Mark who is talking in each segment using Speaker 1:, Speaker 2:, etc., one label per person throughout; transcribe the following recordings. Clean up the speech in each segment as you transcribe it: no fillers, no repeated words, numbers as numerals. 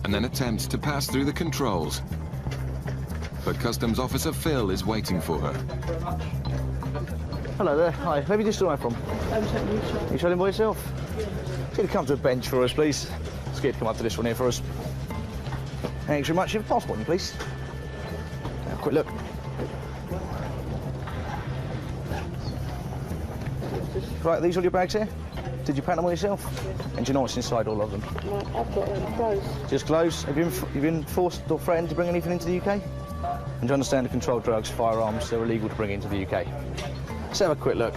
Speaker 1: And then attempts to pass through the controls. But Customs Officer Phil is waiting for her.
Speaker 2: Hello there. Hi. Where have you just arrived from? You travelling by yourself? Could you come to the bench for us, please? Scared to come up to this one here for us. Thanks very much. Your passport, please. Have a quick look. Right, are these all your bags here? Did you pack them all yourself? And do you know what's inside all of them?
Speaker 3: No, I've got clothes.
Speaker 2: Just clothes? Have you been forced or threatened to bring anything into the UK? And do you understand the controlled drugs, firearms, they're illegal to bring into the UK? Let's have a quick look.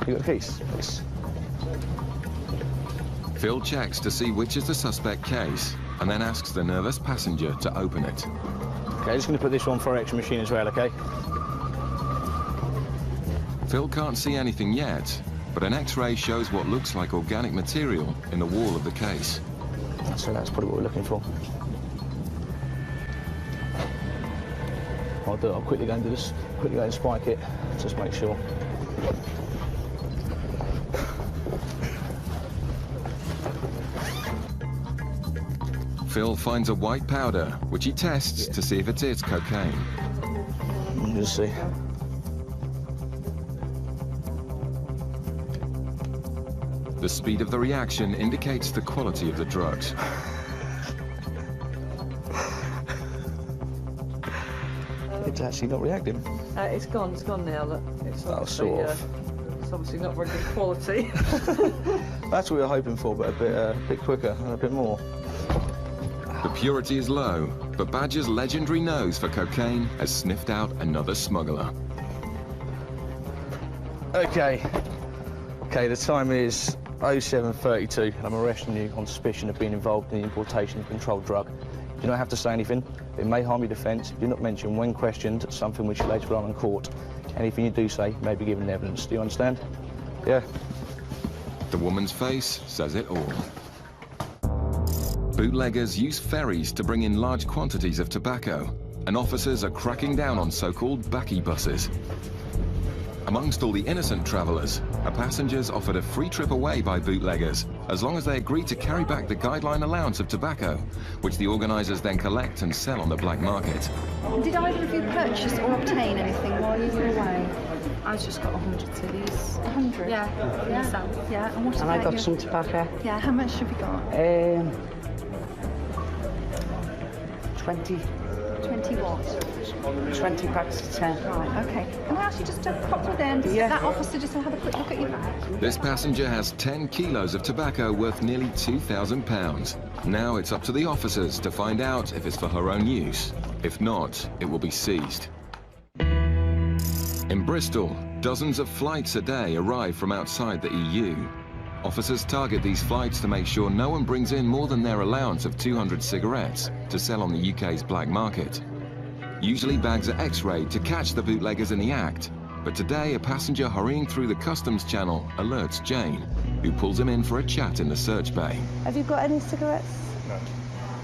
Speaker 2: You got a keys, please?
Speaker 1: Phil checks to see which is the suspect case and then asks the nervous passenger to open it.
Speaker 2: Okay, just going to put this one for our extra machine as well, okay?
Speaker 1: Phil can't see anything yet, but an X-ray shows what looks like organic material in the wall of the case.
Speaker 2: So that's probably what we're looking for. I'll quickly go and do this, quickly go and spike it, just make sure.
Speaker 1: Phil finds a white powder, which he tests to see if it is cocaine.
Speaker 2: Let's see.
Speaker 1: The speed of the reaction indicates the quality of the drugs.
Speaker 2: It's actually not reacting.
Speaker 3: It's gone now. Look. It's
Speaker 2: sort of.
Speaker 3: It's obviously not very good quality.
Speaker 2: That's what we were hoping for, but a bit quicker and a bit more.
Speaker 1: The purity is low, but Badger's legendary nose for cocaine has sniffed out another smuggler.
Speaker 2: Okay, the time is 07:32, and I'm arresting you on suspicion of being involved in the importation of a controlled drug. You do not have to say anything. It may harm your defence. Do not mention, when questioned, something which you later put on in court. Anything you do say may be given evidence. Do you understand? Yeah.
Speaker 1: The woman's face says it all. Bootleggers use ferries to bring in large quantities of tobacco, and officers are cracking down on so-called backy buses. Amongst all the innocent travellers, are passengers offered a free trip away by bootleggers, as long as they agree to carry back the guideline allowance of tobacco, which the organisers then collect and sell on the black market.
Speaker 4: Did either of you purchase or obtain anything while you were away?
Speaker 5: I've just got 100 cedis.
Speaker 4: 100?
Speaker 5: Yeah, myself.
Speaker 4: Yeah, and what
Speaker 5: And
Speaker 4: about
Speaker 5: I got
Speaker 4: you?
Speaker 5: some tobacco.
Speaker 4: Yeah, how much have you got?
Speaker 5: 20.
Speaker 4: 20 what?
Speaker 5: 20 packs of 10.
Speaker 4: Right, OK. Can I ask you just to pop through there and
Speaker 5: Yeah.
Speaker 4: that officer just to have a quick look at your bag?
Speaker 1: This passenger has 10 kilos of tobacco worth nearly £2,000. Now it's up to the officers to find out if it's for her own use. If not, it will be seized. In Bristol, dozens of flights a day arrive from outside the EU. Officers target these flights to make sure no one brings in more than their allowance of 200 cigarettes to sell on the UK's black market. Usually bags are X-rayed to catch the bootleggers in the act, but today a passenger hurrying through the customs channel alerts Jane, who pulls him in for a chat in the search bay.
Speaker 4: Have you got any cigarettes?
Speaker 2: No.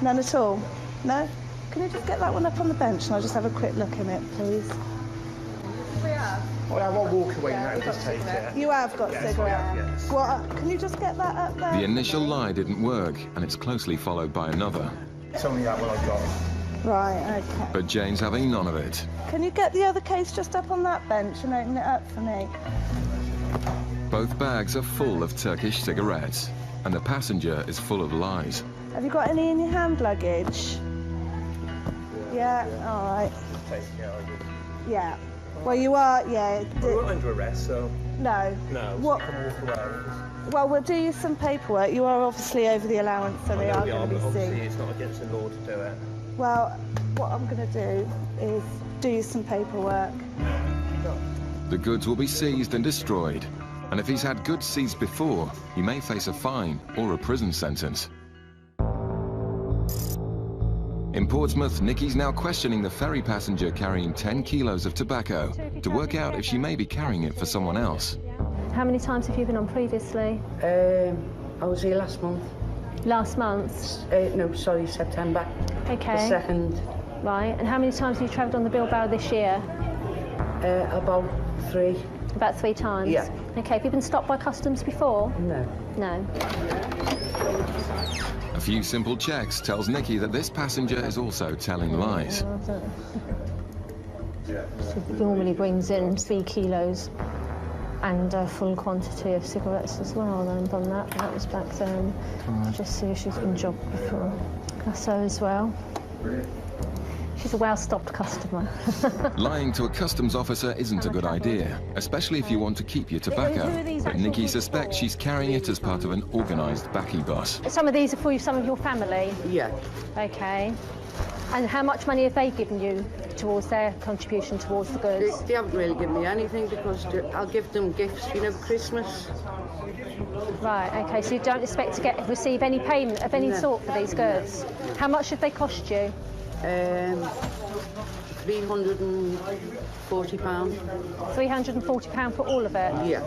Speaker 4: None at all? No? Can you just get that one up on the bench and I'll just have a quick look in it, please?
Speaker 2: Well, I won't walk away now, just take it.
Speaker 4: You have got cigarettes?
Speaker 2: Yes.
Speaker 4: What? Can you just get that up there?
Speaker 1: The initial lie didn't work, and it's closely followed by another.
Speaker 2: It's only that one I've got.
Speaker 4: Right, OK.
Speaker 1: But Jane's having none of it.
Speaker 4: Can you get the other case just up on that bench and open it up for me?
Speaker 1: Both bags are full of Turkish cigarettes, and the passenger is full of lies.
Speaker 4: Have you got any in your hand luggage? Yeah, all right. Yeah. Well, you are, yeah.
Speaker 2: We're not under arrest, so...
Speaker 4: No.
Speaker 2: No,
Speaker 4: What?
Speaker 2: so you can walk away.
Speaker 4: Well, we'll do you some paperwork. You are obviously over the allowance, so they are going to be
Speaker 2: Obviously,
Speaker 4: seen.
Speaker 2: it's not against the law to do it.
Speaker 4: Well, what I'm going to do is do you some paperwork.
Speaker 1: The goods will be seized and destroyed, and if he's had goods seized before, he may face a fine or a prison sentence. In Portsmouth, Nikki's now questioning the ferry passenger carrying 10 kilos of tobacco to work out if she may be carrying it for someone else.
Speaker 6: How many times have you been on previously?
Speaker 5: I was here last month.
Speaker 6: Last month?
Speaker 5: No, sorry, September.
Speaker 6: Okay.
Speaker 5: The second.
Speaker 6: Right, and how many times have you travelled on the Bilbao this year?
Speaker 5: About 3.
Speaker 6: About 3 times?
Speaker 5: Yeah.
Speaker 6: Okay, have you been stopped by customs before?
Speaker 5: No.
Speaker 6: No.
Speaker 1: A few simple checks tells Nikki that this passenger is also telling lies.
Speaker 6: She normally brings in 3 kilos and a full quantity of cigarettes as well. I haven't done that. That was back then. Just see if she's been jobbed before. That's her as well. She's a well-stocked customer.
Speaker 1: Lying to a customs officer isn't a good idea, especially if you want to keep your tobacco. But Nikki suspects she's carrying it as part of an organised baccy bus.
Speaker 6: Some of these are for some of your family?
Speaker 5: Yeah.
Speaker 6: Okay. And how much money have they given you towards their contribution towards the goods?
Speaker 5: They haven't really given me anything because I'll give them gifts, you know, for Christmas.
Speaker 6: Right, okay, so you don't expect to receive any payment of any sort for these goods? How much did they cost you?
Speaker 5: £340.
Speaker 6: £340 for all of it?
Speaker 5: Yeah.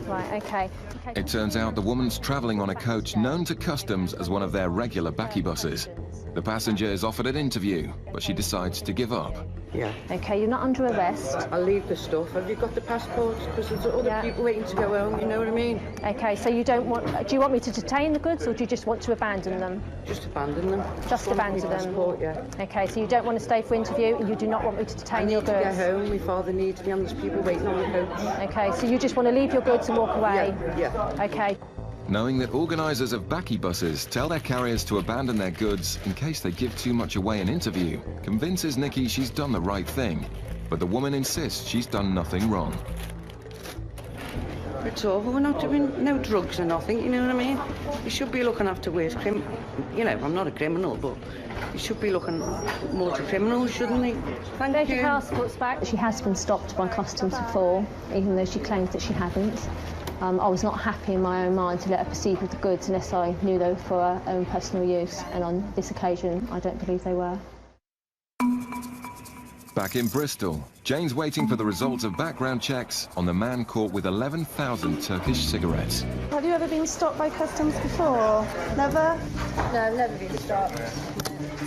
Speaker 6: Right, okay.
Speaker 1: It turns out the woman's travelling on a coach known to customs as one of their regular baccy buses. The passenger is offered an interview, but she decides to give up.
Speaker 5: Yeah.
Speaker 6: Okay, you're not under arrest.
Speaker 5: I'll leave the stuff. Have you got the passports? Because there's other people waiting to go home, you know what I mean?
Speaker 6: Okay, so you don't want... Do you want me to detain the goods or do you just want to abandon them?
Speaker 5: Just abandon them.
Speaker 6: Just abandon them?
Speaker 5: Passport, yeah.
Speaker 6: Okay, so you don't want to stay for interview and you do not want me to detain your goods?
Speaker 5: I need to get home. My father needs me and there's people waiting on the coach.
Speaker 6: Okay, so you just want to leave your goods and walk away?
Speaker 5: Yeah.
Speaker 6: Okay.
Speaker 1: Knowing that organisers of baccy buses tell their carriers to abandon their goods in case they give too much away in interview, convinces Nikki she's done the right thing. But the woman insists she's done nothing wrong.
Speaker 5: It's awful. We're not doing no drugs or nothing, you know what I mean? You should be looking after worse you know, I'm not a criminal, but you should be looking more to criminals, shouldn't he?
Speaker 6: There's your passports back. She has been stopped by customs before, even though she claims that she hadn't. I was not happy in my own mind to let her proceed with the goods unless I knew they were for her own personal use, and on this occasion, I don't believe they were.
Speaker 1: Back in Bristol, Jane's waiting for the results of background checks on the man caught with 11,000 Turkish cigarettes.
Speaker 4: Have you ever been stopped by customs before? Never?
Speaker 3: No, I've never been stopped.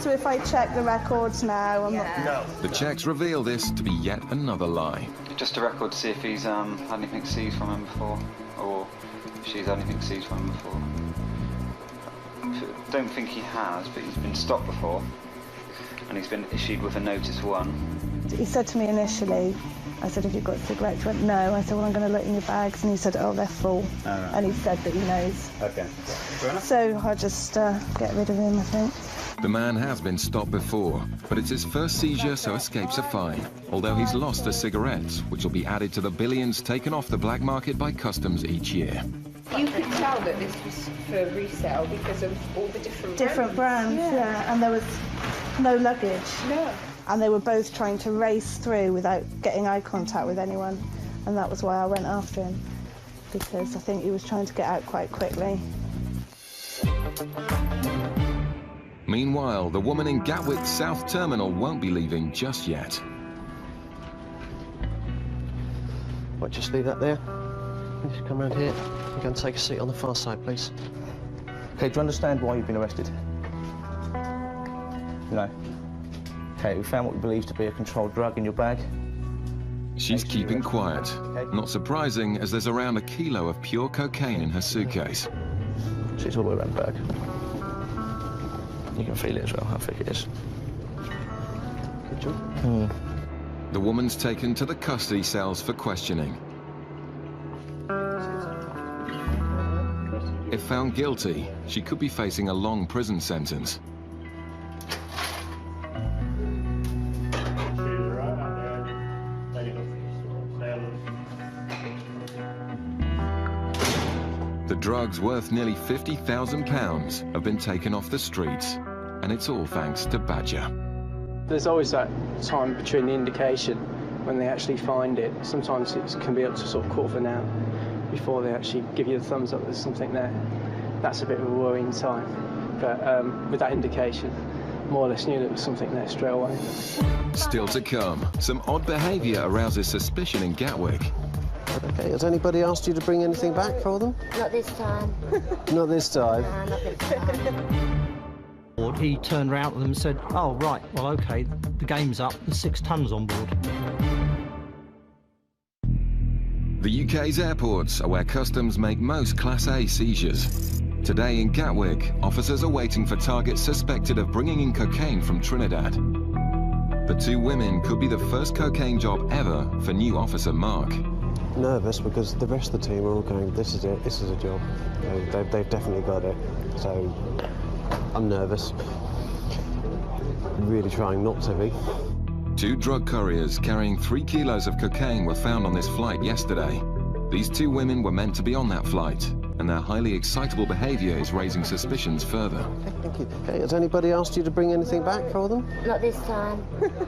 Speaker 4: So if I check the records now, I'm not...
Speaker 3: No.
Speaker 1: The checks reveal this to be yet another lie.
Speaker 7: Just a record to see if he's had anything seized from him before, or if she's had anything seized from him before. Don't think he has, but he's been stopped before, and he's been issued with a notice 1.
Speaker 4: He said to me initially, I said, have you got cigarettes? He went, no. I said, well, I'm going to look in your bags. And he said, oh, they're full. Oh, right. And he said that he knows.
Speaker 8: Okay.
Speaker 4: So I'll just get rid of him, I think.
Speaker 1: The man has been stopped before, but it's his first seizure, so escapes a fine. Although he's lost the cigarettes, which will be added to the billions taken off the black market by customs each year.
Speaker 9: You could tell that this was for resale because of all the different
Speaker 4: brands, yeah. And there was no luggage.
Speaker 9: No.
Speaker 4: And they were both trying to race through without getting eye contact with anyone. And that was why I went after him, because I think he was trying to get out quite quickly.
Speaker 1: Meanwhile, the woman in Gatwick's South Terminal won't be leaving just yet.
Speaker 8: Right, just leave that there. Just come around here. You go and take a seat on the far side, please.
Speaker 2: Okay, do you understand why you've been arrested? No. Okay, we found what we believe to be a controlled drug in your bag.
Speaker 1: She's keeping quiet. Not surprising, as there's around 1 kilo of pure cocaine in her suitcase.
Speaker 2: So it's all the way around the bag. You can feel it as well, how thick it is. Good job.
Speaker 1: The woman's taken to the custody cells for questioning. If found guilty, she could be facing a long prison sentence. The drugs, worth nearly £50,000, have been taken off the streets, and it's all thanks to Badger.
Speaker 10: There's always that time between the indication when they actually find it. Sometimes it can be up to sort of quarter of an hour before they actually give you the thumbs up there's something there. That's a bit of a worrying time. But with that indication, more or less knew there was something there straight away.
Speaker 1: Still to come, some odd behaviour arouses suspicion in Gatwick.
Speaker 8: Okay, has anybody asked you to bring anything back for them?
Speaker 11: Not this time.
Speaker 8: Not this time?
Speaker 11: No, not this time. He turned around to them and said, "Oh, right, well, OK, the game's up, there's 6 tons on board."
Speaker 1: The UK's airports are where customs make most Class A seizures. Today in Gatwick, officers are waiting for targets suspected of bringing in cocaine from Trinidad. The 2 women could be the first cocaine job ever for new officer Mark.
Speaker 8: Nervous because the rest of the team are all going, this is it, this is a job. They've definitely got it. So I'm nervous. Really trying not to be.
Speaker 1: 2 drug couriers carrying 3 kilos of cocaine were found on this flight yesterday. These 2 women were meant to be on that flight, and their highly excitable behaviour is raising suspicions further.
Speaker 8: Thank you. Okay, has anybody asked you to bring anything back for them?
Speaker 3: Not this time.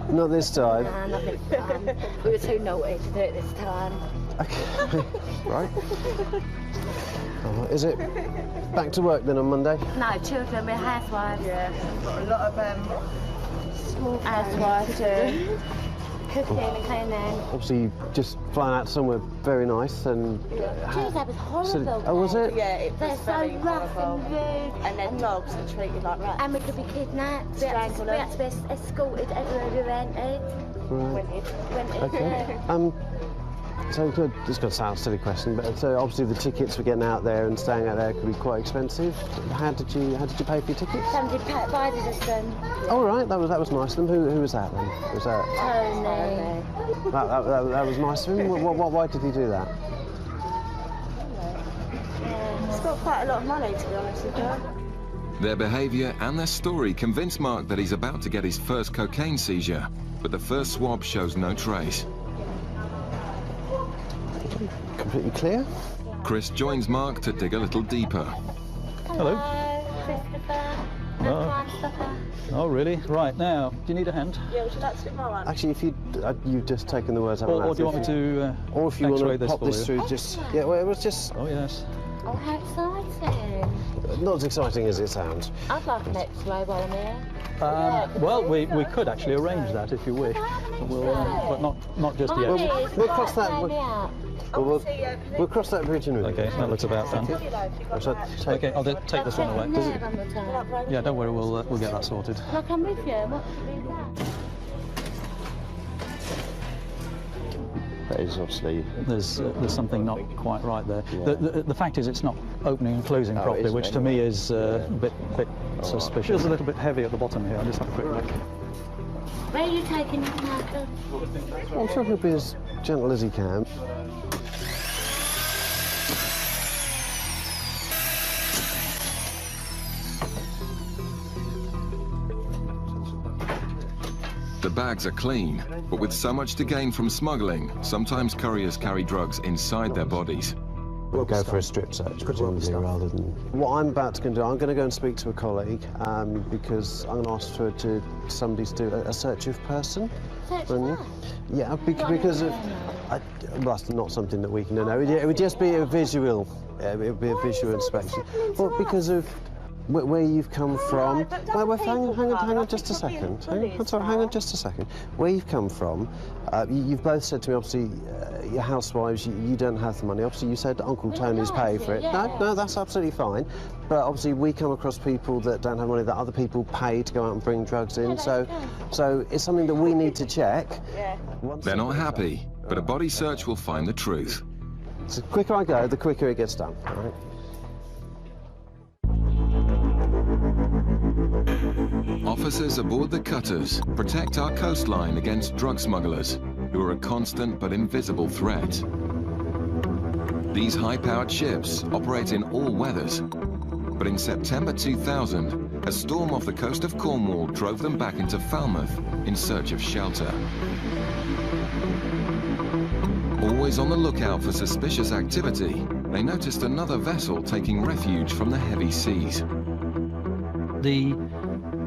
Speaker 8: Not this time?
Speaker 3: Nah, not this time. We were too naughty to do it this time.
Speaker 8: Okay, right. Is it back to work then on Monday?
Speaker 3: No, children, we're housewives.
Speaker 4: Yeah, we've got a lot of
Speaker 3: Small housewives too. Cooking and cleaning.
Speaker 8: Obviously, just flying out somewhere very nice and...
Speaker 3: Tuesday was horrible.
Speaker 8: Oh, was it?
Speaker 4: Yeah, it
Speaker 3: They're
Speaker 4: was
Speaker 3: so
Speaker 4: very
Speaker 3: rough
Speaker 4: horrible.
Speaker 3: and rude.
Speaker 4: And then dogs are treated like rats.
Speaker 3: And we could be kidnapped. We had to be escorted everywhere we went.
Speaker 8: Right. Okay. So this is going to sound a silly question, but so obviously the tickets for getting out there and staying out there could be quite expensive. How did you pay for your tickets?
Speaker 3: Somebody provided us them.
Speaker 8: Oh right, that was nice of them. Who was that then? Was that
Speaker 3: Tony?
Speaker 8: that was nice of him. Why did he do that?
Speaker 4: He's got quite a lot of money, to be honest with you.
Speaker 1: Their behaviour and their story convince Mark that he's about to get his first cocaine seizure, but the first swab shows no trace.
Speaker 8: Completely clear.
Speaker 1: Chris joins Mark to dig a little deeper.
Speaker 11: Hello.
Speaker 3: Christopher.
Speaker 11: Oh. Oh, really? Right, now, do you need a hand?
Speaker 4: Yeah, would you like to do my one?
Speaker 8: Actually, if you've just taken the words out of my mouth.
Speaker 11: Or do you want me to
Speaker 8: or if you want to
Speaker 11: this
Speaker 8: pop
Speaker 11: for
Speaker 8: this
Speaker 11: you?
Speaker 8: through, just... Yeah, well, it was just...
Speaker 11: Oh, yes.
Speaker 3: Oh, how exciting.
Speaker 8: Not as exciting as it sounds.
Speaker 3: I'd like an X-ray while I'm here.
Speaker 11: Well, we could actually arrange that if you wish, but not just yet.
Speaker 8: We'll cross that. We'll cross that bridge in a minute.
Speaker 11: Okay, that looks about done. Okay, I'll take this one away. Yeah, don't worry, we'll get that sorted.
Speaker 3: Look, I'm with you. What should we do?
Speaker 8: That is obviously...
Speaker 11: There's something not quite right there. Yeah. The fact is it's not opening and closing properly, which to me is a bit suspicious. Feels a little bit heavy at the bottom here. I'll just have a quick look.
Speaker 3: Where are you taking it, Malcolm?
Speaker 8: I'm sure he'll be as gentle as he can.
Speaker 1: The bags are clean, but with so much to gain from smuggling, sometimes couriers carry drugs inside their bodies.
Speaker 8: We'll go for a strip search, presumably, rather than... What I'm about to do, I'm going to go and speak to a colleague, because I'm going to ask for somebody to do a search of person.
Speaker 3: Search of
Speaker 8: Yeah, because of... well, that's not something that we can know. It would just be a visual. It would be a visual inspection. Well, because of where you've come from. Hang on just a second. Hang on just a second. Where you've come from, you've both said to me, obviously, you're housewives, you don't have the money. Obviously, you said Uncle Tony's paid for it. No, that's absolutely fine. But obviously, we come across people that don't have money, that other people pay to go out and bring drugs in. So it's something that we need to check.
Speaker 1: They're not happy, but a body search will find the truth.
Speaker 8: So the quicker I go, the quicker it gets done. All right?
Speaker 1: Officers aboard the cutters protect our coastline against drug smugglers, who are a constant but invisible threat. These high-powered ships operate in all weathers, but in September 2000, a storm off the coast of Cornwall drove them back into Falmouth in search of shelter. Always on the lookout for suspicious activity, they noticed another vessel taking refuge from the heavy seas.
Speaker 11: The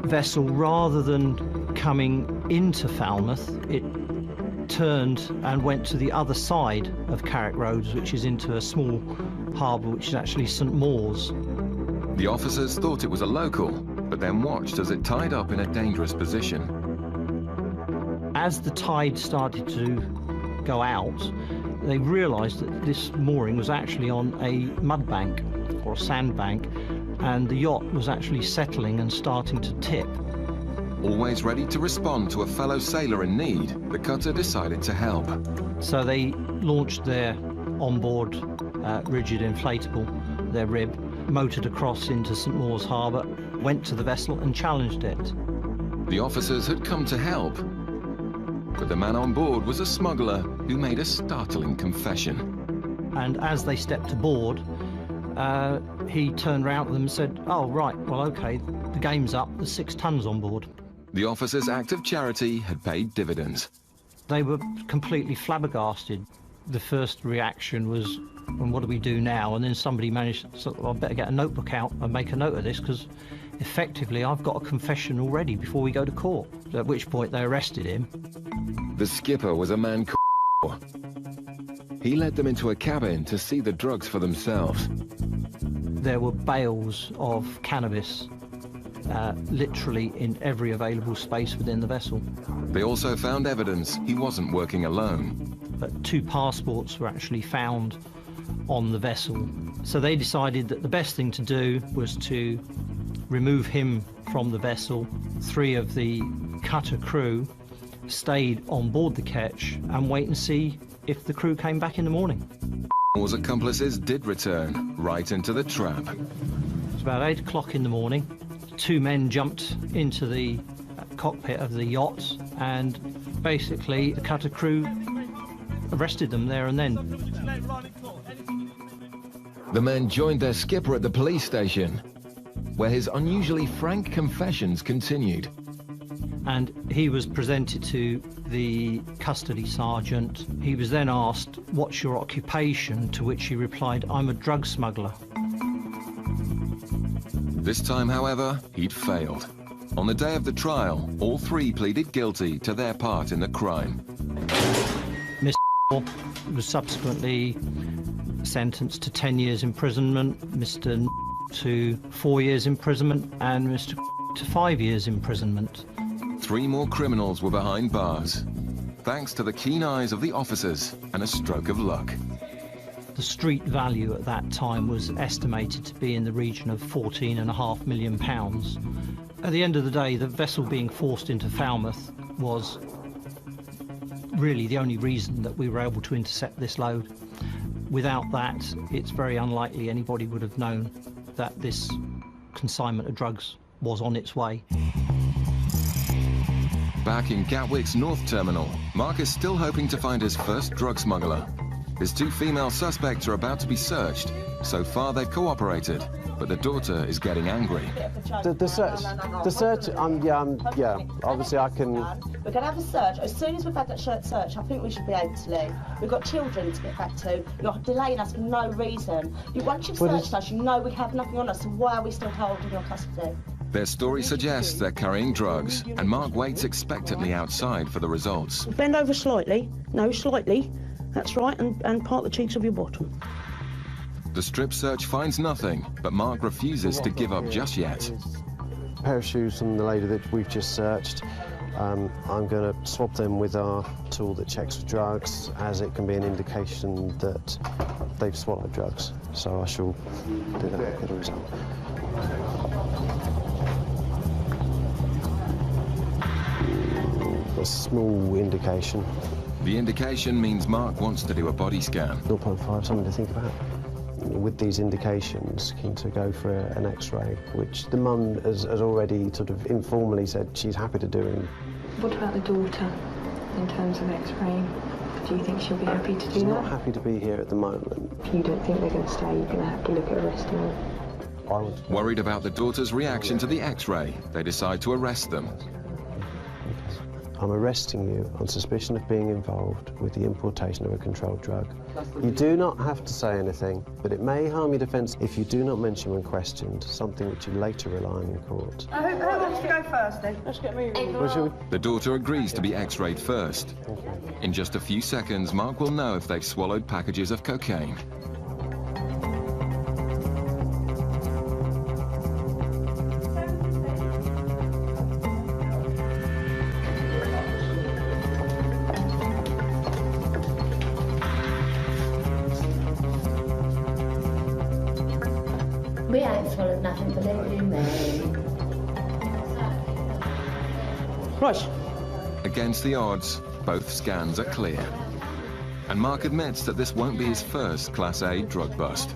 Speaker 11: vessel, rather than coming into Falmouth, it turned and went to the other side of Carrick Roads, which is into a small harbour, which is actually St Mawes.
Speaker 1: The officers thought it was a local, but then watched as it tied up in a dangerous position.
Speaker 11: As the tide started to go out, they realised that this mooring was actually on a mud bank or a sand bank, and the yacht was actually settling and starting to tip.
Speaker 1: Always ready to respond to a fellow sailor in need, the cutter decided to help.
Speaker 11: So they launched their onboard rigid inflatable, their rib, motored across into St Maur's Harbour, went to the vessel and challenged it.
Speaker 1: The officers had come to help, but the man on board was a smuggler who made a startling confession.
Speaker 11: And as they stepped aboard, he turned around to them and said, "Oh, right, well, OK, the game's up, there's 6 tons on board."
Speaker 1: The officers' act of charity had paid dividends.
Speaker 11: They were completely flabbergasted. The first reaction was, "And what do we do now?" And then somebody managed to, "I better get a notebook out and make a note of this, because effectively I've got a confession already before we go to court." At which point they arrested him.
Speaker 1: The skipper was a man called. He led them into a cabin to see the drugs for themselves.
Speaker 11: There were bales of cannabis literally in every available space within the vessel.
Speaker 1: They also found evidence he wasn't working alone.
Speaker 11: But 2 passports were actually found on the vessel. So they decided that the best thing to do was to remove him from the vessel. 3 of the cutter crew stayed on board the ketch and wait and see if the crew came back in the morning.
Speaker 1: Moore's accomplices did return, right into the trap.
Speaker 11: It's about 8 o'clock in the morning. 2 men jumped into the cockpit of the yacht, and basically the cutter crew arrested them there and then.
Speaker 1: The men joined their skipper at the police station, where his unusually frank confessions continued.
Speaker 11: And he was presented to the custody sergeant. He was then asked, "What's your occupation?" To which he replied, "I'm a drug smuggler."
Speaker 1: This time, however, he'd failed. On the day of the trial, all 3 pleaded guilty to their part in the crime.
Speaker 11: Mr. was subsequently sentenced to 10 years imprisonment, Mr. to 4 years imprisonment, and Mr. to 5 years imprisonment.
Speaker 1: 3 more criminals were behind bars, thanks to the keen eyes of the officers and a stroke of luck.
Speaker 11: The street value at that time was estimated to be in the region of £14.5 million. At the end of the day, the vessel being forced into Falmouth was really the only reason that we were able to intercept this load. Without that, it's very unlikely anybody would have known that this consignment of drugs was on its way.
Speaker 1: Back in Gatwick's North Terminal, Mark is still hoping to find his first drug smuggler. His 2 female suspects are about to be searched. So far, they've cooperated, but the daughter is getting angry.
Speaker 8: The search, yeah, obviously I can...
Speaker 12: We're going to have a search. As soon as we've had that search, I think we should be able to leave. We've got children to get back to. You're delaying us for no reason. Once you've searched us, you know we have nothing on us, so why are we still holding your custody?
Speaker 1: Their story suggests they're carrying drugs, and Mark waits expectantly outside for the results.
Speaker 13: Bend over slightly. No, slightly. That's right, and part the cheeks of your bottom.
Speaker 1: The strip search finds nothing, but Mark refuses to give up just yet.
Speaker 8: A pair of shoes from the lady that we've just searched. I'm going to swab them with our tool that checks for drugs, as it can be an indication that they've swallowed drugs. So I shall do that and get a result. A small indication.
Speaker 1: The indication means Mark wants to do a body scan.
Speaker 8: 0.5, something to think about. With these indications, keen to go for an X-ray, which the mum has already sort of informally said she's happy to do.
Speaker 14: What about the daughter in terms of X-raying? Do you think she'll be happy to do that?
Speaker 8: She's not happy to be here at the moment.
Speaker 14: You don't think they're going to stay? You're going to have to look at arresting her?
Speaker 1: Worried about the daughter's reaction to the X-ray, they decide to arrest them.
Speaker 8: I'm arresting you on suspicion of being involved with the importation of a controlled drug. You do not have to say anything, but it may harm your defence if you do not mention when questioned, something which you later rely on in court.
Speaker 13: Who wants to go first, then? Let's get moving.
Speaker 1: The daughter agrees to be X-rayed first. In just a few seconds, Mark will know if they've swallowed packages of cocaine.
Speaker 3: We had It's full of nothing, believe you me.
Speaker 13: Right.
Speaker 1: Against the odds, both scans are clear. And Mark admits that this won't be his first Class A drug bust.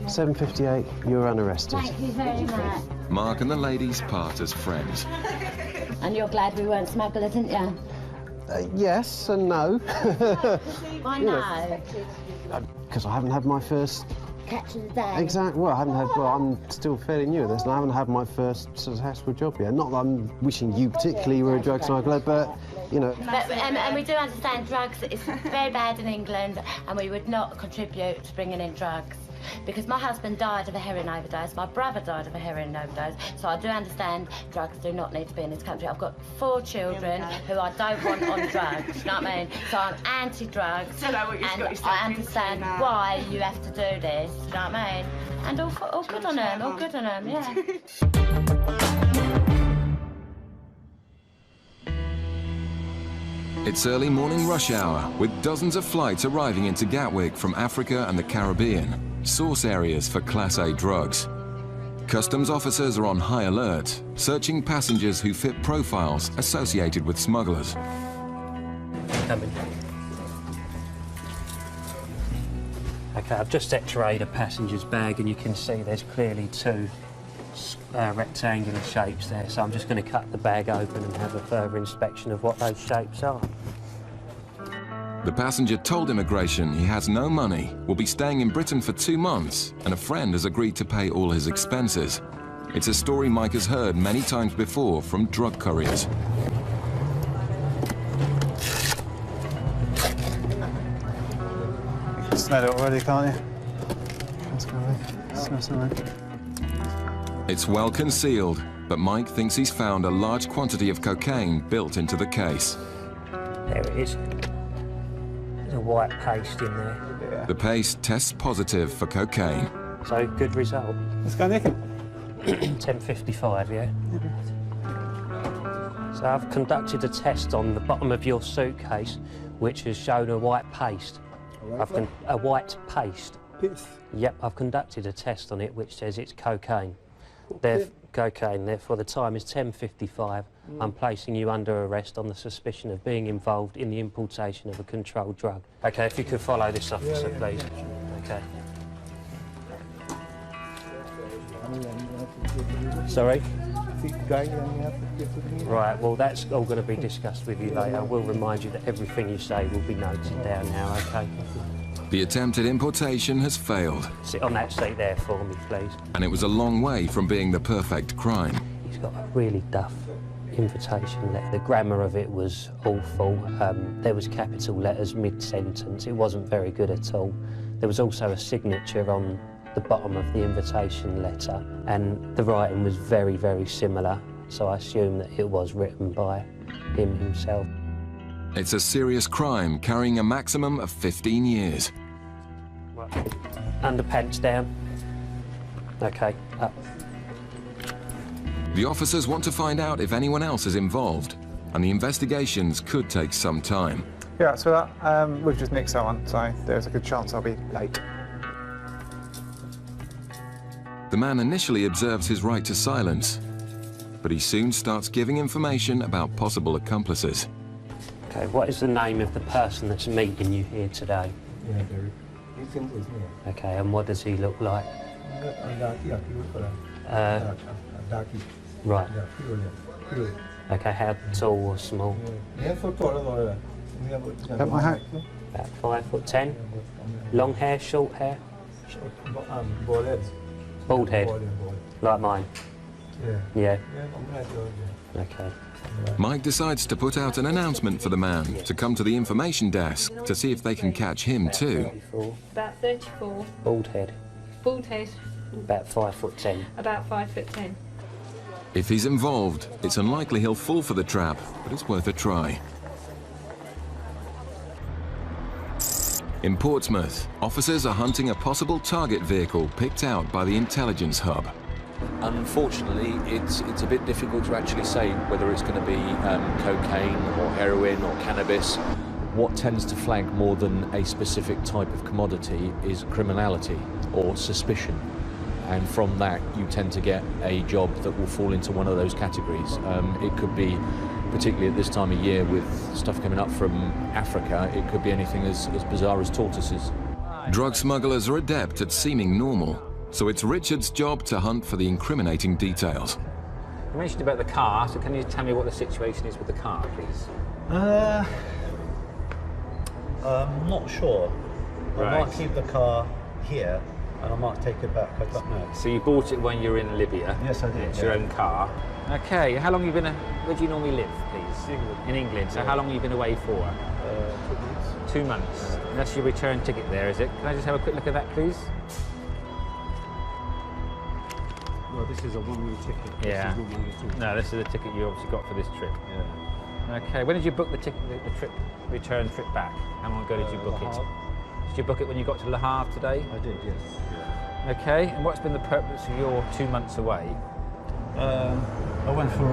Speaker 8: 7:58, you're unarrested.
Speaker 3: Thank you very much.
Speaker 1: Mark and the ladies part as friends.
Speaker 3: And you're glad we weren't smugglers, aren't you?
Speaker 8: Yes and no.
Speaker 3: Why
Speaker 8: You know,
Speaker 3: no?
Speaker 8: Because I haven't had my first...
Speaker 3: Catch of the day.
Speaker 8: Exactly. Well, I haven't had... Well, I'm still fairly new at this, and I haven't had my first successful job yet. Not that I'm wishing you particularly were a drug smuggler, but, you know...
Speaker 3: But, and we do understand drugs is very bad in England, and we would not contribute to bringing in drugs. Because my husband died of a heroin overdose, my brother died of a heroin overdose, so I do understand drugs do not need to be in this country. I've got 4 children who I don't want on drugs, you know what I mean? So I'm anti-drugs, and I understand why you have to do this, you know what I mean? And all good on them, all good on them, yeah.
Speaker 1: It's early morning rush hour, with dozens of flights arriving into Gatwick from Africa and the Caribbean, source areas for Class A drugs. Customs officers are on high alert, searching passengers who fit profiles associated with smugglers.
Speaker 15: Coming. Okay, I've just x-rayed a passenger's bag and you can see there's clearly 2 rectangular shapes there, so I'm just going to cut the bag open and have a further inspection of what those shapes are.
Speaker 1: The passenger told immigration he has no money, will be staying in Britain for 2 months, and a friend has agreed to pay all his expenses. It's a story Mike has heard many times before from drug couriers.
Speaker 16: You can smell it already, can't you? Smells alright.
Speaker 1: It's well concealed, but Mike thinks he's found a large quantity of cocaine built into the case.
Speaker 15: There it is. There's a white paste in there.
Speaker 16: Yeah.
Speaker 1: The paste tests positive for cocaine.
Speaker 15: So, good result.
Speaker 16: Let's go, Nick.
Speaker 15: 10:55, yeah? So I've conducted a test on the bottom of your suitcase, which has shown a white paste. A white paste.
Speaker 16: Paste?
Speaker 15: Yep, I've conducted a test on it which says it's cocaine. Therefore the time is 10:55. I'm placing you under arrest on the suspicion of being involved in the importation of a controlled drug. Okay, if you could follow this officer, please. Okay. Sorry? Right, well, that's all going to be discussed with you later. I will remind you that everything you say will be noted down now, OK?
Speaker 1: The attempted importation has failed.
Speaker 15: Sit on that seat there for me, please.
Speaker 1: And it was a long way from being the perfect crime.
Speaker 15: He's got a really duff invitation letter. The grammar of it was awful. There was capital letters mid-sentence. It wasn't very good at all. There was also a signature on the bottom of the invitation letter, and the writing was very, very similar, so I assume that it was written by him himself.
Speaker 1: It's a serious crime, carrying a maximum of 15 years.
Speaker 15: Right. Underpants down. OK, up.
Speaker 1: The officers want to find out if anyone else is involved, and the investigations could take some time.
Speaker 16: Yeah, so that, we've just nicked someone, so there's a good chance I'll be late.
Speaker 1: The man initially observes his right to silence, but he soon starts giving information about possible accomplices.
Speaker 15: OK, what is the name of the person that's meeting you here today? OK, and what does he look like? Right. OK, how tall or small?
Speaker 16: At my height?
Speaker 15: About 5'10". Long hair, short hair? Bald head, like mine? Yeah. OK.
Speaker 1: Mike decides to put out an announcement for the man to come to the information desk to see if they can catch him too.
Speaker 14: About 34.
Speaker 15: Bald head?
Speaker 14: Bald head.
Speaker 15: About 5'10".
Speaker 14: About 5'10".
Speaker 1: If he's involved, it's unlikely he'll fall for the trap, but it's worth a try. In Portsmouth, officers are hunting a possible target vehicle picked out by the intelligence hub.
Speaker 17: Unfortunately, it's a bit difficult to actually say whether it's going to be cocaine or heroin or cannabis. What tends to flag more than a specific type of commodity is criminality or suspicion. and from that you tend to get a job that will fall into one of those categories. It could be, particularly at this time of year with stuff coming up from Africa, it could be anything as bizarre as tortoises.
Speaker 1: Drug smugglers are adept at seeming normal, so it's Richard's job to hunt for the incriminating details.
Speaker 18: You mentioned about the car, so can you tell me what the situation is with the car, please?
Speaker 19: I'm not sure.
Speaker 18: Right.
Speaker 19: I might keep the car here and I might take it back. I don't know.
Speaker 18: So you bought it when you were in Libya?
Speaker 19: Yes, I did.
Speaker 18: It's your own car. Okay, how long have you been, where do you normally live, please?
Speaker 19: England.
Speaker 18: In England. So how long have you been away for?
Speaker 19: 2 months.
Speaker 18: 2 months. And that's your return ticket there, is it? Can I just have a quick look at that, please?
Speaker 19: Well, this is a one-way ticket.
Speaker 18: Yeah.
Speaker 19: This is one-way ticket.
Speaker 18: No, this is the ticket you obviously got for this trip.
Speaker 19: Yeah.
Speaker 18: Okay, when did you book the ticket, the trip, return trip back? How long ago did you book it? Did you book it when you got to Le Havre today?
Speaker 19: I did, yes. Yeah.
Speaker 18: Okay, and what's been the purpose of your 2 months away?
Speaker 19: I went for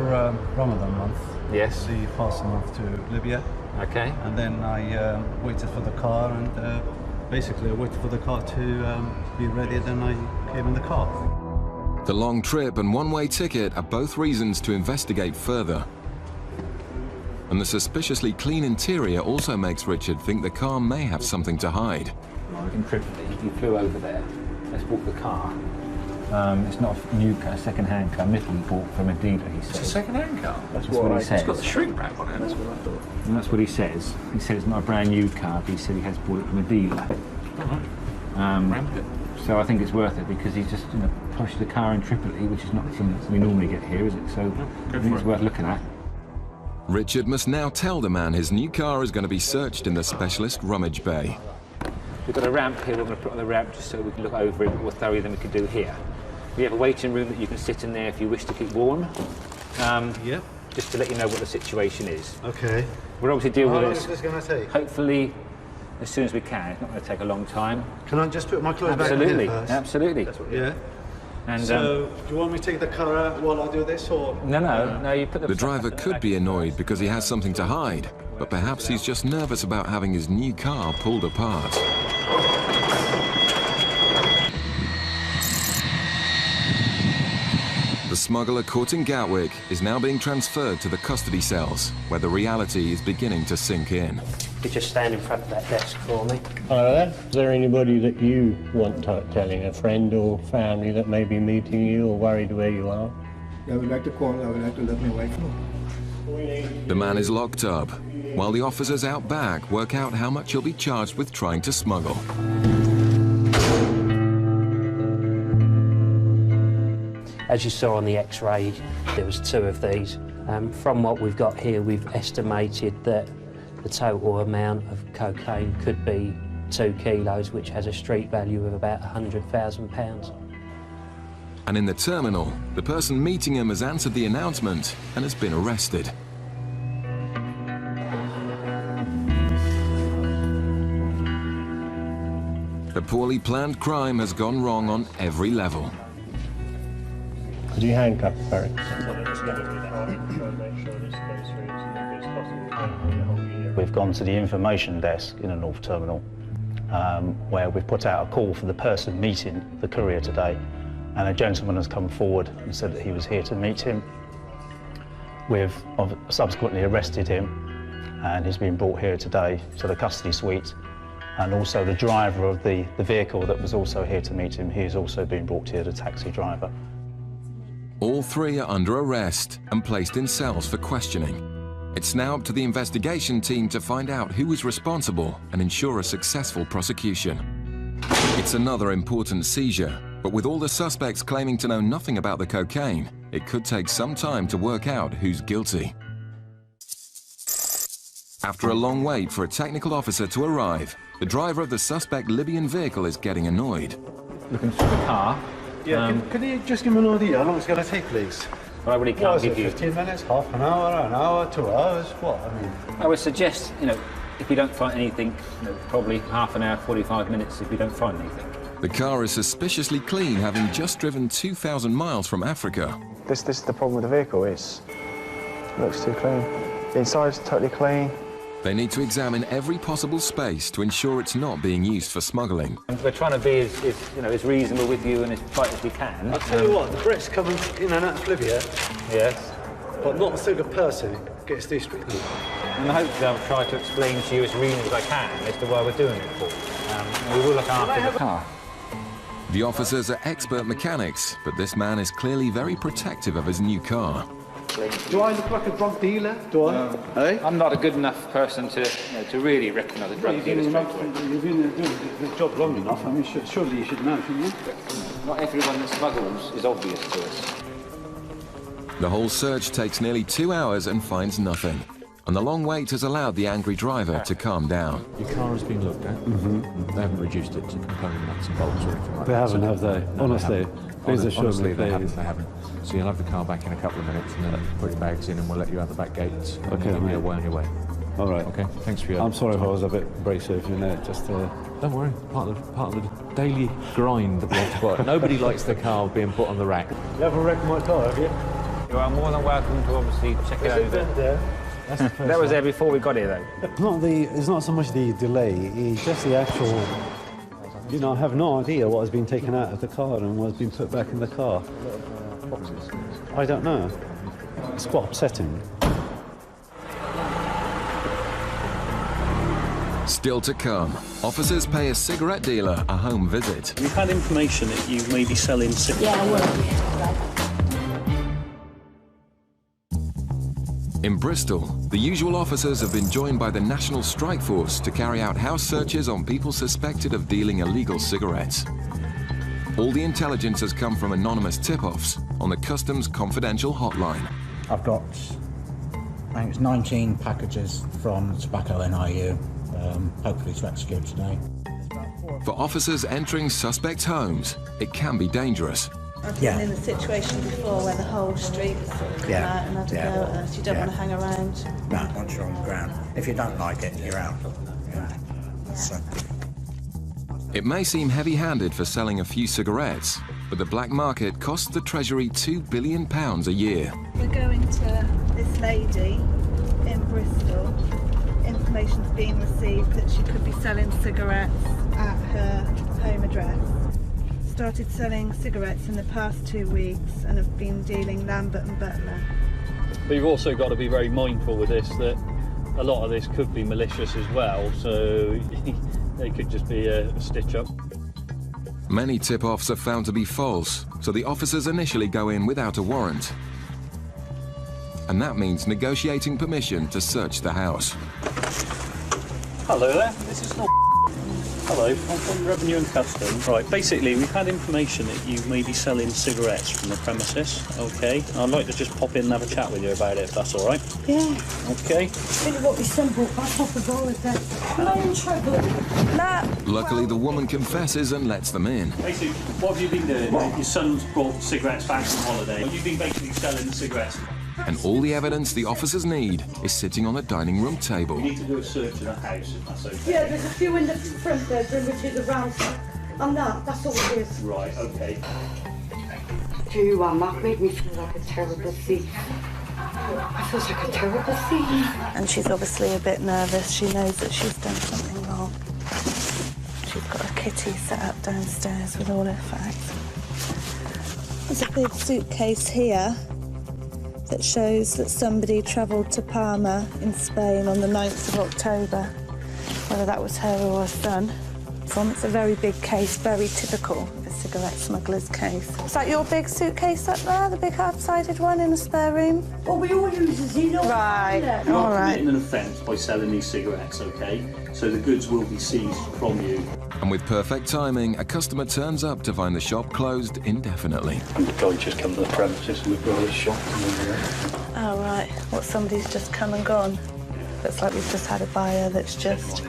Speaker 19: Ramadan month.
Speaker 18: Yes.
Speaker 19: The fasting month to Libya.
Speaker 18: Okay.
Speaker 19: And then I waited for the car, and basically I waited for the car to be ready, then I came in the car.
Speaker 1: The long trip and one-way ticket are both reasons to investigate further. And the suspiciously clean interior also makes Richard think the car may have something to hide.
Speaker 18: In Tripoli, you flew over there. Let's walk the car. It's not a new car, a second-hand car. Admittedly bought from a dealer, he says.
Speaker 17: It's a second-hand car?
Speaker 18: That's what he says.
Speaker 17: It's got the shrink wrap on it. That's what I thought.
Speaker 18: And that's what he says. He said it's not a brand new car, but he said he has bought it from a dealer.
Speaker 17: Rampant.
Speaker 18: So I think it's worth it because he's just pushed the car in Tripoli, which is not something we normally get here, is it? So I think it's worth looking at.
Speaker 1: Richard must now tell the man his new car is going to be searched in the specialist rummage bay.
Speaker 18: We've got a ramp here, we're going to put on the ramp just so we can look over it more thoroughly than we could do here. We have a waiting room that you can sit in there if you wish to keep warm.
Speaker 19: Yeah.
Speaker 18: Just to let you know what the situation is.
Speaker 19: Okay.
Speaker 18: We'll obviously deal with
Speaker 19: How long
Speaker 18: this.
Speaker 19: is this going to take?
Speaker 18: Hopefully, as soon as we can. It's not going to take a long time.
Speaker 19: Can I just put my clothes back in
Speaker 18: Absolutely,
Speaker 19: first?
Speaker 18: absolutely.
Speaker 19: Yeah.
Speaker 18: And,
Speaker 19: so, do you want me to take the car out while I do this, or...?
Speaker 18: No, you put
Speaker 1: The driver could be annoyed because he has something to hide, but perhaps he's just nervous about having his new car pulled apart. The smuggler caught in Gatwick is now being transferred to the custody cells, where the reality is beginning to sink in.
Speaker 15: You just stand in front of that desk for me.
Speaker 20: Hello there. Is there anybody that you want telling, a friend or family that may be meeting you or worried where you are?
Speaker 21: I would like to call, I would like to let my wife know.
Speaker 1: The man is locked up, while the officers out back work out how much he'll be charged with trying to smuggle.
Speaker 15: As you saw on the X-ray, there was 2 of these. From what we've got here, we've estimated that the total amount of cocaine could be 2 kilos, which has a street value of about £100,000.
Speaker 1: And in the terminal, the person meeting him has answered the announcement and has been arrested. The poorly planned crime has gone wrong on every level.
Speaker 20: Could you handcuff Barry?
Speaker 22: We've gone to the information desk in the North Terminal, where we've put out a call for the person meeting the courier today, and a gentleman has come forward and said that he was here to meet him. We've subsequently arrested him, and he's been brought here today to the custody suite, and also the driver of the vehicle that was also here to meet him, he has also been brought here, the taxi driver.
Speaker 1: All 3 are under arrest and placed in cells for questioning. It's now up to the investigation team to find out who is responsible and ensure a successful prosecution. It's another important seizure, but with all the suspects claiming to know nothing about the cocaine, it could take some time to work out who's guilty. After a long wait for a technical officer to arrive, the driver of the suspect Libyan vehicle is getting annoyed.
Speaker 18: Looking through the car.
Speaker 19: Yeah, can you just give me an idea how long it's going to take, please?
Speaker 18: Well, I really can't give you...
Speaker 19: 15 minutes, half an hour, 2 hours, what? I mean...
Speaker 18: I would suggest, if you don't find anything, probably half an hour, 45 minutes if you don't find anything.
Speaker 1: The car is suspiciously clean, having just driven 2,000 miles from Africa.
Speaker 2: This is the problem with the vehicle, it looks too clean. The inside's totally clean.
Speaker 1: They need to examine every possible space to ensure it's not being used for smuggling.
Speaker 18: We're trying to be as reasonable with you and as polite as we can.
Speaker 19: I'll tell you what, the Brits come in and out of Libya.
Speaker 18: Yes.
Speaker 19: But not a single person gets these streets.
Speaker 18: And hopefully I'll try to explain to you as reasonably as I can as to why we're doing it for. We will look after the car.
Speaker 1: The officers are expert mechanics, but this man is clearly very protective of his new car.
Speaker 19: Do I look like a drug dealer? Do I? Hey?
Speaker 18: I'm not a good enough person to really recognise a drug dealer straight away.
Speaker 19: You've been doing the job long enough. I mean, surely you should know, shouldn't you?
Speaker 18: Not everyone that smuggles is obvious to us.
Speaker 1: The whole search takes nearly 2 hours and finds nothing. And the long wait has allowed the angry driver to calm down.
Speaker 17: Your car has been looked at. They haven't reduced it to component nuts and bolts or anything like that.
Speaker 19: They haven't, have they?
Speaker 17: No,
Speaker 19: Honestly, please assure me,
Speaker 17: honestly, they
Speaker 19: please.
Speaker 17: haven't. So you'll have the car back in a couple of minutes and then put your bags in and we'll let you out the back gates.
Speaker 19: Okay,
Speaker 17: and
Speaker 19: mate.
Speaker 17: you'll be away on your way.
Speaker 19: All right.
Speaker 17: Okay, thanks for your...
Speaker 19: I'm sorry if I was a bit abrasive, you know, just...
Speaker 17: Don't worry, part of the daily grind that we have to put. Nobody likes their car being put on the rack.
Speaker 19: You ever wrecked my car, have you?
Speaker 18: You are more than welcome to obviously check it over. That was there before we got here, though.
Speaker 19: It's not so much the delay, it's just the actual... You know, I have no idea what has been taken out of the car and what has been put back in the car. I don't know. It's quite upsetting.
Speaker 1: Still to come, officers pay a cigarette dealer a home visit.
Speaker 5: We've had information that you may be selling cigarettes.
Speaker 12: Yeah, I will.
Speaker 1: In Bristol, the usual officers have been joined by the National Strike Force to carry out house searches on people suspected of dealing illegal cigarettes. All the intelligence has come from anonymous tip-offs on the Customs confidential hotline.
Speaker 6: I've got, I think it's 19 packages from Tobacco NIU, hopefully to execute today.
Speaker 1: For officers entering suspects' homes, it can be dangerous.
Speaker 4: I've been in a situation before where the whole street was sort of come out and had to go at us. You don't want to hang around.
Speaker 6: No, once you're on the ground. If you don't like it, you're out. So.
Speaker 1: It may seem heavy-handed for selling a few cigarettes, but the black market costs the Treasury £2 billion a year.
Speaker 4: We're going to this lady in Bristol. Information's been received that she could be selling cigarettes at her home address. Started selling cigarettes in the past 2 weeks and have been dealing Lambert and Butler.
Speaker 5: But you've also got to be very mindful with this that a lot of this could be malicious as well, so they could just be a stitch-up.
Speaker 1: Many tip-offs are found to be false, so the officers initially go in without a warrant. And that means negotiating permission to search the house.
Speaker 5: Hello there, this is not... Hello, I'm from Revenue and Customs. Right, basically we've had information that you may be selling cigarettes from the premises, okay? I'd like to just pop in and have a chat with you about it, if that's all right.
Speaker 13: Yeah.
Speaker 5: Okay.
Speaker 13: Really what we simple, I'll pop a ball with that. Am I in trouble? No.
Speaker 1: Luckily, the woman confesses and lets them in.
Speaker 5: Basically, what have you been doing? Your son's brought cigarettes back from holiday. You've been basically selling the cigarettes.
Speaker 1: And all the evidence the officers need is sitting on the dining room table.
Speaker 5: We need to do a search of the house, if that's okay.
Speaker 13: Yeah, there's a few in the front bedroom, which is around. And that's all it is.
Speaker 5: Right, okay.
Speaker 23: You, that made me feel like a terrible thief. I feel like a terrible thief.
Speaker 4: And she's obviously a bit nervous. She knows that she's done something wrong. She's got a kitty set up downstairs with all her facts. There's a big suitcase here that shows that somebody travelled to Palma in Spain on the 9th of October. Whether that was her or her son. It's a very big case, very typical of a cigarette smuggler's case. Is that your big suitcase up there, the big hard-sided one in the spare room?
Speaker 13: Well, we all use it, you know.
Speaker 4: Right,
Speaker 5: You're
Speaker 4: all
Speaker 5: not
Speaker 4: right.
Speaker 5: committing an offence by selling these cigarettes, okay? So the goods will be seized from you.
Speaker 1: And with perfect timing, a customer turns up to find the shop closed indefinitely.
Speaker 5: The guy just come to the premises and we've got his shop.
Speaker 4: Oh, right. What, somebody's just come and gone? Looks like we've just had a buyer that's just...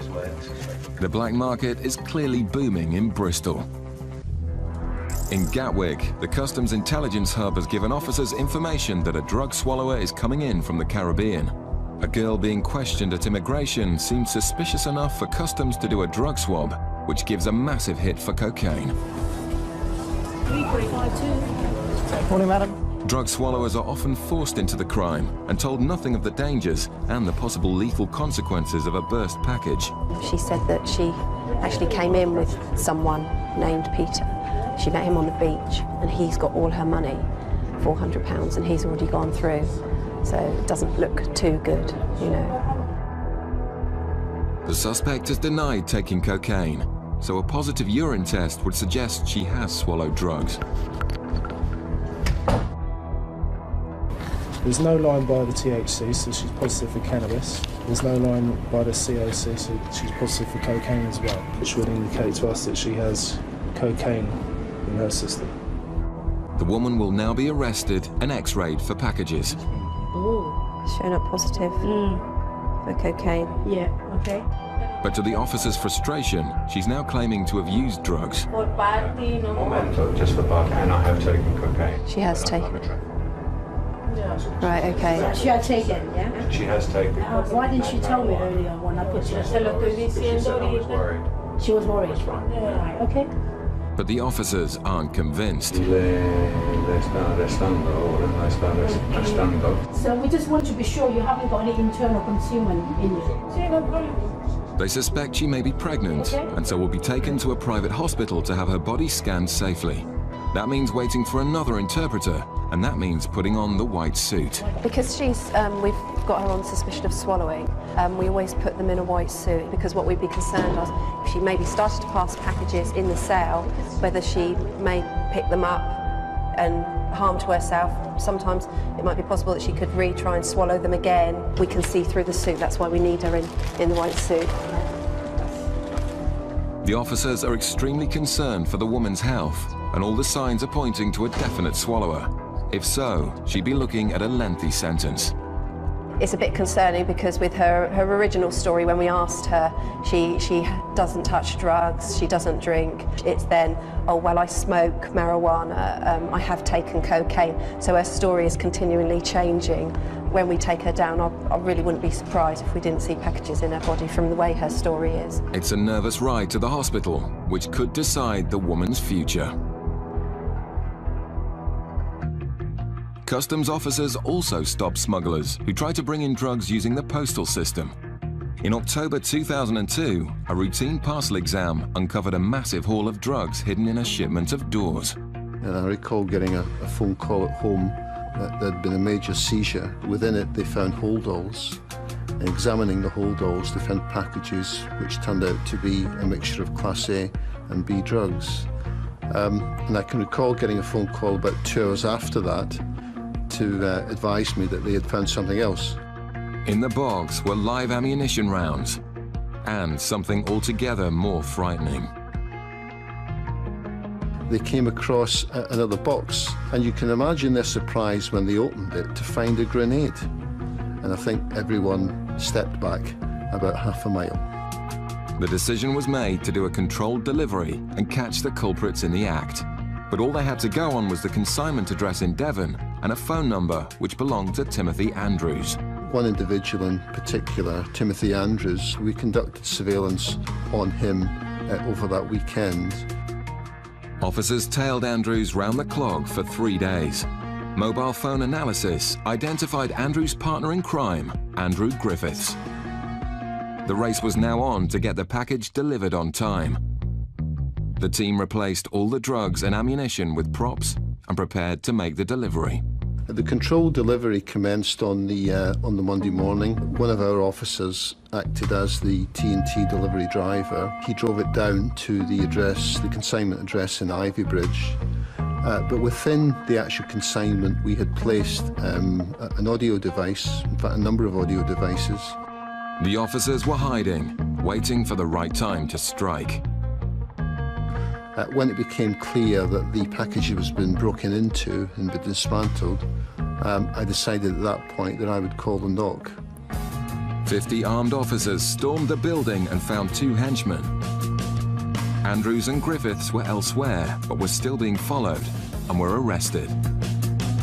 Speaker 1: The black market is clearly booming in Bristol. In Gatwick, the Customs Intelligence Hub has given officers information that a drug swallower is coming in from the Caribbean. A girl being questioned at immigration seemed suspicious enough for Customs to do a drug swab, which gives a massive hit for cocaine.
Speaker 13: Morning, madam.
Speaker 1: Drug swallowers are often forced into the crime and told nothing of the dangers and the possible lethal consequences of a burst package.
Speaker 7: She said that she actually came in with someone named Peter. She met him on the beach and he's got all her money, £400, and he's already gone through. So it doesn't look too good, you know.
Speaker 1: The suspect has denied taking cocaine, so a positive urine test would suggest she has swallowed drugs.
Speaker 9: There's no line by the THC, so she's positive for cannabis. There's no line by the COC, so she's positive for cocaine as well, which would indicate to us that she has cocaine in her system.
Speaker 1: The woman will now be arrested and x-rayed for packages.
Speaker 7: Showing up positive for cocaine.
Speaker 13: Yeah, okay.
Speaker 1: But to the officer's frustration, she's now claiming to have used drugs.
Speaker 19: Just for party, and I have taken cocaine.
Speaker 7: She has taken. Right, okay.
Speaker 13: She had taken, yeah?
Speaker 19: She has taken.
Speaker 13: Why didn't she tell me earlier when I put her?
Speaker 19: She was worried.
Speaker 13: She was worried. Right, okay.
Speaker 1: But the officers aren't convinced.
Speaker 13: So we just want to be sure you haven't got any internal consuming in you.
Speaker 1: They suspect she may be pregnant, and so will be taken to a private hospital to have her body scanned safely. That means waiting for another interpreter, and that means putting on the white suit.
Speaker 7: Because we've got her on suspicion of swallowing, we always put them in a white suit, because what we'd be concerned of, if she maybe started to pass packages in the cell, whether she may pick them up and harm to herself. Sometimes it might be possible that she could retry and swallow them again. We can see through the suit, that's why we need her in the white suit.
Speaker 1: The officers are extremely concerned for the woman's health, and all the signs are pointing to a definite swallower. If so, she'd be looking at a lengthy sentence.
Speaker 7: It's a bit concerning because with her original story, when we asked her, she doesn't touch drugs, she doesn't drink. It's then, oh, well, I smoke marijuana, I have taken cocaine. So her story is continually changing. When we take her down, I really wouldn't be surprised if we didn't see packages in her body from the way her story is.
Speaker 1: It's a nervous ride to the hospital, which could decide the woman's future. Customs officers also stop smugglers who try to bring in drugs using the postal system. In October 2002, a routine parcel exam uncovered a massive haul of drugs hidden in a shipment of doors.
Speaker 10: And I recall getting a phone call at home that there'd been a major seizure. Within it, they found holdalls. And examining the holdalls, they found packages which turned out to be a mixture of Class A and B drugs. And I can recall getting a phone call about 2 hours after that to advise me that they had found something else.
Speaker 1: In the box were live ammunition rounds and something altogether more frightening.
Speaker 10: They came across another box, and you can imagine their surprise when they opened it to find a grenade. And I think everyone stepped back about half a mile.
Speaker 1: The decision was made to do a controlled delivery and catch the culprits in the act. But all they had to go on was the consignment address in Devon and a phone number which belonged to Timothy Andrews.
Speaker 10: One individual in particular, Timothy Andrews, we conducted surveillance on him over that weekend.
Speaker 1: Officers tailed Andrews round the clock for 3 days. Mobile phone analysis identified Andrews' partner in crime, Andrew Griffiths. The race was now on to get the package delivered on time. The team replaced all the drugs and ammunition with props and prepared to make the delivery.
Speaker 10: The controlled delivery commenced on the Monday morning. One of our officers acted as the T&T delivery driver. He drove it down to the address, the consignment address in Ivybridge. But within the actual consignment, we had placed an audio device, in fact, a number of audio devices.
Speaker 1: The officers were hiding, waiting for the right time to strike.
Speaker 10: When it became clear that the package was been broken into and been dismantled, I decided at that point that I would call the knock.
Speaker 1: 50 armed officers stormed the building and found 2 henchmen. Andrews and Griffiths were elsewhere, but were still being followed and were arrested.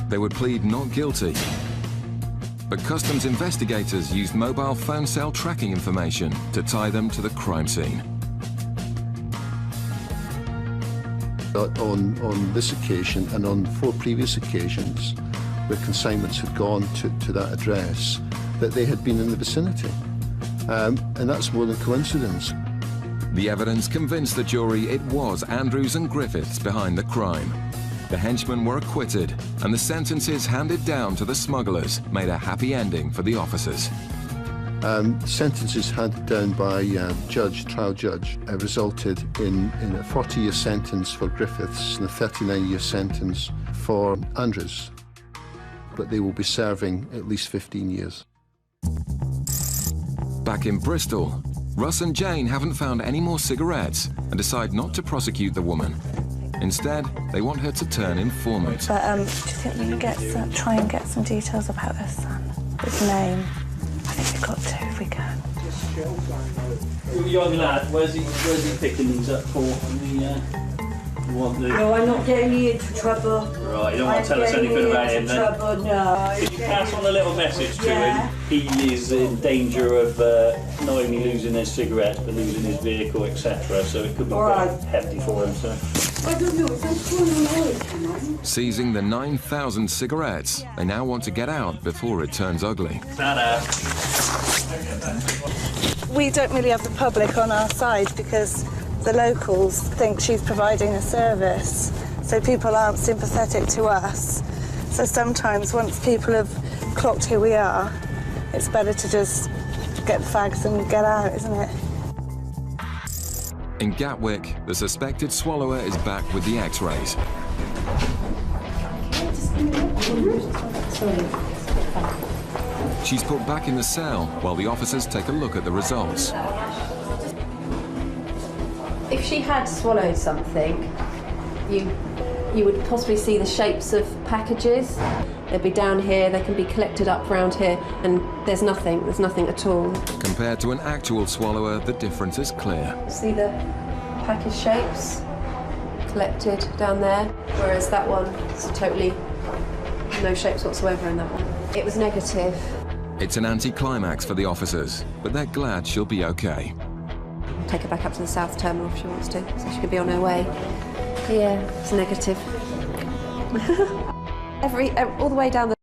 Speaker 1: They would plead not guilty. But customs investigators used mobile phone cell tracking information to tie them to the crime scene.
Speaker 10: On this occasion and on 4 previous occasions, where consignments had gone to that address, that they had been in the vicinity. And that's more than coincidence.
Speaker 1: The evidence convinced the jury it was Andrews and Griffiths behind the crime. The henchmen were acquitted, and the sentences handed down to the smugglers made a happy ending for the officers.
Speaker 10: Sentences handed down by trial judge, resulted in a 40-year sentence for Griffiths and a 39-year sentence for Andrews. But they will be serving at least 15 years.
Speaker 1: Back in Bristol, Russ and Jane haven't found any more cigarettes and decide not to prosecute the woman. Instead, they want her to turn informant.
Speaker 4: But do you think we can try and get some details about her son? His name? I think we've got to if we can.
Speaker 5: Young lad, where's he picking these up for?
Speaker 23: No, I'm not getting you into trouble.
Speaker 5: Right, you don't want to tell us anything about him then?
Speaker 23: Trouble, no.
Speaker 5: If you pass on a little message to him, he is in danger of not only losing his cigarettes but losing his vehicle, etc. So it could be quite hefty for him. So.
Speaker 23: I don't know, it's
Speaker 1: Seizing the 9,000 cigarettes, they now want to get out before it turns ugly.
Speaker 4: We don't really have the public on our side because the locals think she's providing a service, so people aren't sympathetic to us. So sometimes once people have clocked who we are, it's better to just get the fags and get out, isn't it?
Speaker 1: In Gatwick, the suspected swallower is back with the x-rays. She's put back in the cell while the officers take a look at the results.
Speaker 7: If she had swallowed something, you would possibly see the shapes of packages. They'd be down here, they can be collected up around here, and there's nothing at all.
Speaker 1: Compared to an actual swallower, the difference is clear.
Speaker 7: See the package shapes collected down there, whereas that one is totally no shapes whatsoever in that one. It was negative.
Speaker 1: It's an anticlimax for the officers, but they're glad she'll be okay.
Speaker 7: Take her back up to the south terminal if she wants to, so she could be on her way. Yeah, it's negative. All the way down the